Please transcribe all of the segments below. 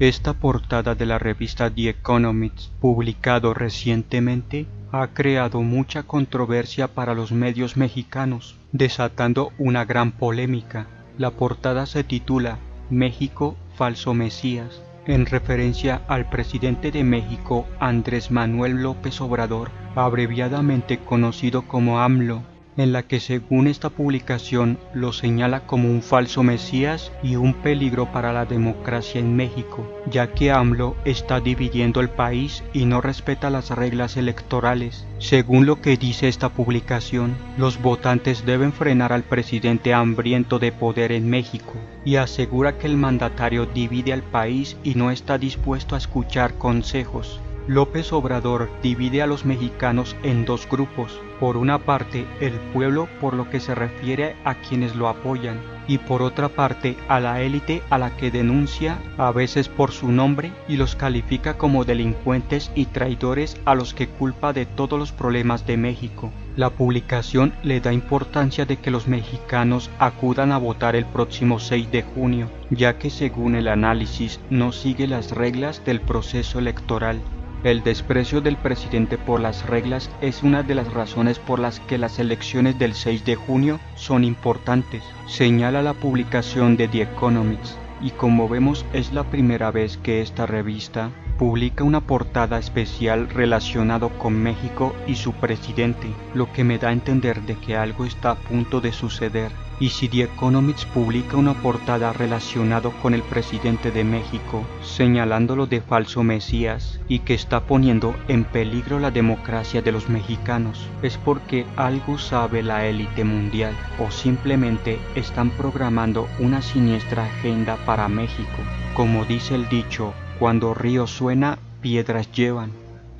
Esta portada de la revista The Economist, publicado recientemente, ha creado mucha controversia para los medios mexicanos, desatando una gran polémica. La portada se titula México, falso Mesías, en referencia al presidente de México, Andrés Manuel López Obrador, abreviadamente conocido como AMLO, en la que según esta publicación lo señala como un falso Mesías y un peligro para la democracia en México, ya que AMLO está dividiendo el país y no respeta las reglas electorales. Según lo que dice esta publicación, los votantes deben frenar al presidente hambriento de poder en México, y asegura que el mandatario divide al país y no está dispuesto a escuchar consejos. López Obrador divide a los mexicanos en dos grupos, por una parte el pueblo por lo que se refiere a quienes lo apoyan, y por otra parte a la élite a la que denuncia a veces por su nombre y los califica como delincuentes y traidores a los que culpa de todos los problemas de México. La publicación le da importancia de que los mexicanos acudan a votar el próximo 6 de junio, ya que según el análisis no sigue las reglas del proceso electoral. El desprecio del presidente por las reglas es una de las razones por las que las elecciones del 6 de junio son importantes, señala la publicación de The Economist, y como vemos es la primera vez que esta revista publica una portada especial relacionado con México y su presidente, lo que me da a entender de que algo está a punto de suceder. Y si The Economist publica una portada relacionado con el presidente de México, señalándolo de falso Mesías y que está poniendo en peligro la democracia de los mexicanos, es porque algo sabe la élite mundial o simplemente están programando una siniestra agenda para México. Como dice el dicho, cuando río suena, piedras llevan.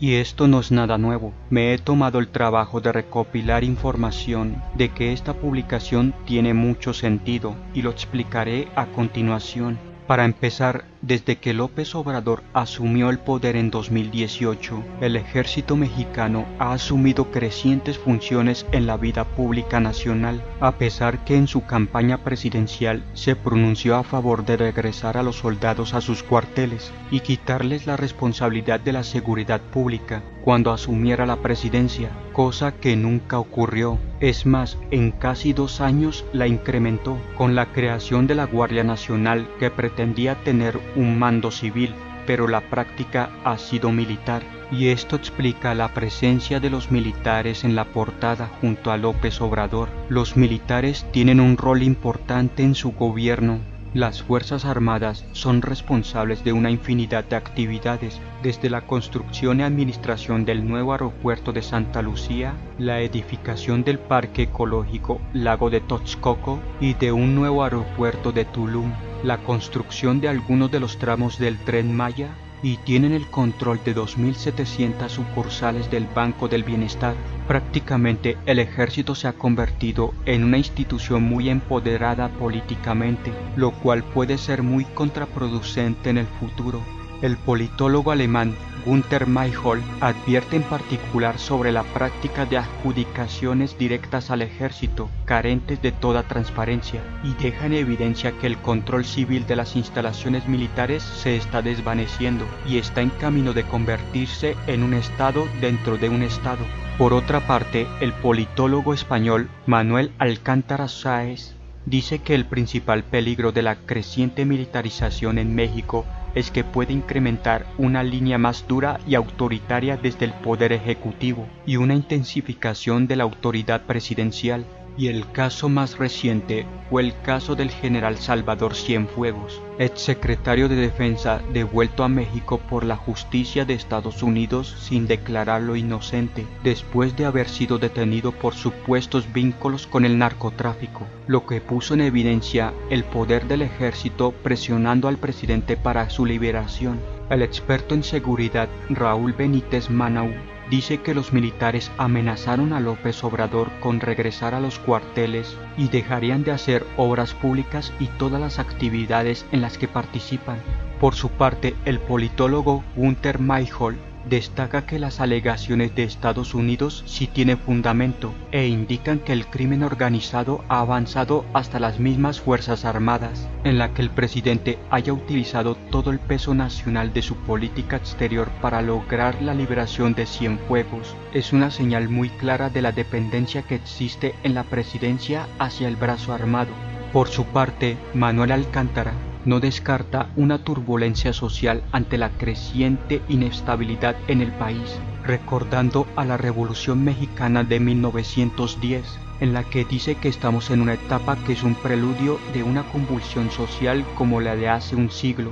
Y esto no es nada nuevo. Me he tomado el trabajo de recopilar información de que esta publicación tiene mucho sentido y lo explicaré a continuación. Para empezar, desde que López Obrador asumió el poder en 2018, el ejército mexicano ha asumido crecientes funciones en la vida pública nacional, a pesar que en su campaña presidencial se pronunció a favor de regresar a los soldados a sus cuarteles y quitarles la responsabilidad de la seguridad pública cuando asumiera la presidencia, cosa que nunca ocurrió. Es más, en casi 2 años la incrementó, con la creación de la Guardia Nacional que pretendía tener un mando civil, pero la práctica ha sido militar, y esto explica la presencia de los militares en la portada junto a López Obrador. Los militares tienen un rol importante en su gobierno. Las Fuerzas Armadas son responsables de una infinidad de actividades, desde la construcción y administración del nuevo aeropuerto de Santa Lucía, la edificación del Parque Ecológico Lago de Texcoco y de un nuevo aeropuerto de Tulum, la construcción de algunos de los tramos del Tren Maya, y tienen el control de 2.700 sucursales del Banco del Bienestar. Prácticamente el ejército se ha convertido en una institución muy empoderada políticamente, lo cual puede ser muy contraproducente en el futuro. El politólogo alemán Günther Myhrvold advierte en particular sobre la práctica de adjudicaciones directas al ejército, carentes de toda transparencia, y deja en evidencia que el control civil de las instalaciones militares se está desvaneciendo y está en camino de convertirse en un Estado dentro de un Estado. Por otra parte, el politólogo español Manuel Alcántara Sáez dice que el principal peligro de la creciente militarización en México es que puede incrementar una línea más dura y autoritaria desde el poder ejecutivo y una intensificación de la autoridad presidencial. Y el caso más reciente fue el caso del general Salvador Cienfuegos, exsecretario de Defensa devuelto a México por la justicia de Estados Unidos sin declararlo inocente, después de haber sido detenido por supuestos vínculos con el narcotráfico, lo que puso en evidencia el poder del ejército presionando al presidente para su liberación. El experto en seguridad Raúl Benítez Manau dice que los militares amenazaron a López Obrador con regresar a los cuarteles y dejarían de hacer obras públicas y todas las actividades en las que participan. Por su parte, el politólogo Günther Myhrvold destaca que las alegaciones de Estados Unidos sí tienen fundamento e indican que el crimen organizado ha avanzado hasta las mismas Fuerzas Armadas, en la que el presidente haya utilizado todo el peso nacional de su política exterior para lograr la liberación de Cienfuegos. Es una señal muy clara de la dependencia que existe en la presidencia hacia el brazo armado. Por su parte, Manuel Alcántara no descarta una turbulencia social ante la creciente inestabilidad en el país, recordando a la Revolución Mexicana de 1910, en la que dice que estamos en una etapa que es un preludio de una convulsión social como la de hace un siglo,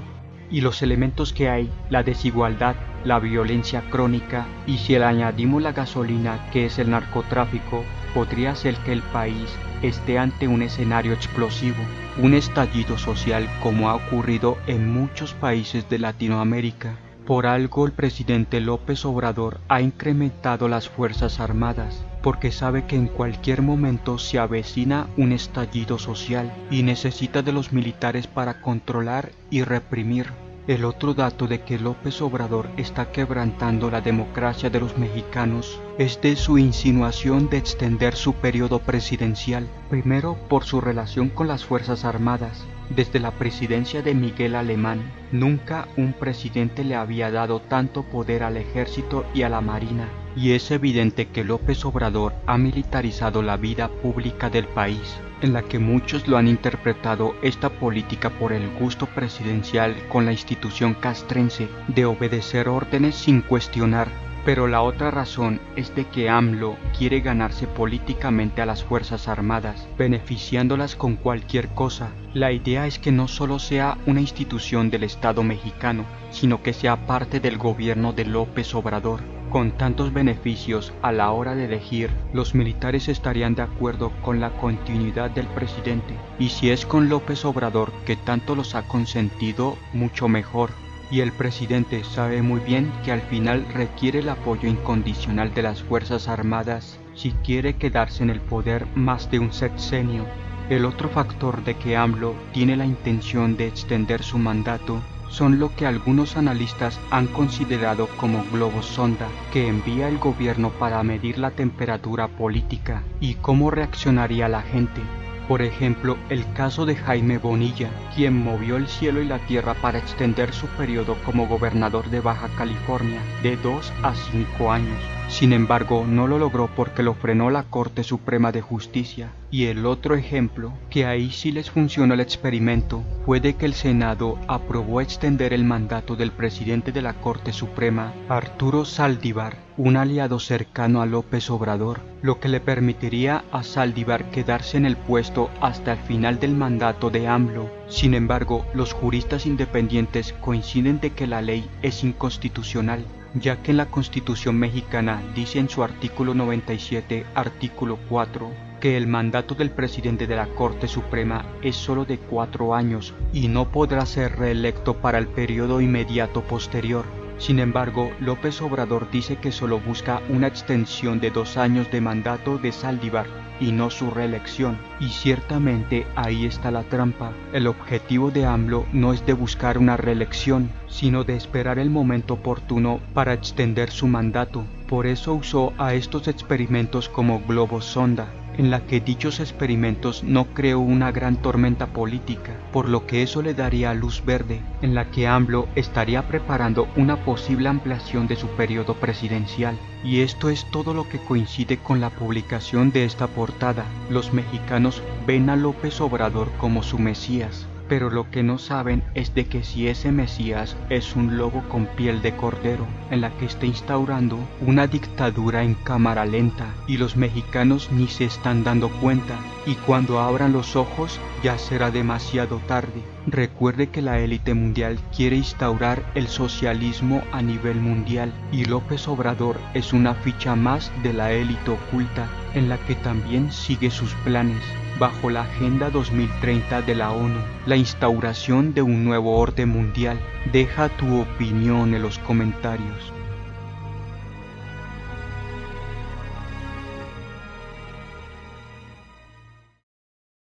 y los elementos que hay, la desigualdad, la violencia crónica, y si le añadimos la gasolina que es el narcotráfico, podría ser que el país esté ante un escenario explosivo, un estallido social como ha ocurrido en muchos países de Latinoamérica. Por algo el presidente López Obrador ha incrementado las Fuerzas Armadas, porque sabe que en cualquier momento se avecina un estallido social y necesita de los militares para controlar y reprimir. El otro dato de que López Obrador está quebrantando la democracia de los mexicanos es de su insinuación de extender su periodo presidencial, primero por su relación con las Fuerzas Armadas. Desde la presidencia de Miguel Alemán, nunca un presidente le había dado tanto poder al ejército y a la marina, y es evidente que López Obrador ha militarizado la vida pública del país, en la que muchos lo han interpretado esta política por el gusto presidencial con la institución castrense de obedecer órdenes sin cuestionar. Pero la otra razón es de que AMLO quiere ganarse políticamente a las Fuerzas Armadas, beneficiándolas con cualquier cosa. La idea es que no solo sea una institución del Estado mexicano, sino que sea parte del gobierno de López Obrador. Con tantos beneficios a la hora de elegir, los militares estarían de acuerdo con la continuidad del presidente, y si es con López Obrador que tanto los ha consentido, mucho mejor. Y el presidente sabe muy bien que al final requiere el apoyo incondicional de las Fuerzas Armadas si quiere quedarse en el poder más de un sexenio. El otro factor de que AMLO tiene la intención de extender su mandato son lo que algunos analistas han considerado como globos sonda que envía el gobierno para medir la temperatura política y cómo reaccionaría la gente. Por ejemplo, el caso de Jaime Bonilla, quien movió el cielo y la tierra para extender su periodo como gobernador de Baja California de 2 a 5 años. Sin embargo, no lo logró porque lo frenó la Corte Suprema de Justicia. Y el otro ejemplo, que ahí sí les funcionó el experimento, fue de que el Senado aprobó extender el mandato del presidente de la Corte Suprema, Arturo Saldívar, un aliado cercano a López Obrador, lo que le permitiría a Saldívar quedarse en el puesto hasta el final del mandato de AMLO. Sin embargo, los juristas independientes coinciden de que la ley es inconstitucional, ya que en la Constitución mexicana dice en su artículo 97, artículo 4, que el mandato del presidente de la Corte Suprema es solo de 4 años y no podrá ser reelecto para el periodo inmediato posterior. Sin embargo, López Obrador dice que solo busca una extensión de 2 años de mandato de Saldívar y no su reelección. Y ciertamente ahí está la trampa. El objetivo de AMLO no es de buscar una reelección, sino de esperar el momento oportuno para extender su mandato. Por eso usó a estos experimentos como globos sonda, en la que dichos experimentos no creó una gran tormenta política, por lo que eso le daría luz verde, en la que AMLO estaría preparando una posible ampliación de su periodo presidencial. Y esto es todo lo que coincide con la publicación de esta portada. Los mexicanos ven a López Obrador como su Mesías, pero lo que no saben es de que si ese Mesías es un lobo con piel de cordero, en la que está instaurando una dictadura en cámara lenta, y los mexicanos ni se están dando cuenta, y cuando abran los ojos ya será demasiado tarde. Recuerde que la élite mundial quiere instaurar el socialismo a nivel mundial, y López Obrador es una ficha más de la élite oculta, en la que también sigue sus planes, bajo la Agenda 2030 de la ONU, la instauración de un nuevo orden mundial. Deja tu opinión en los comentarios.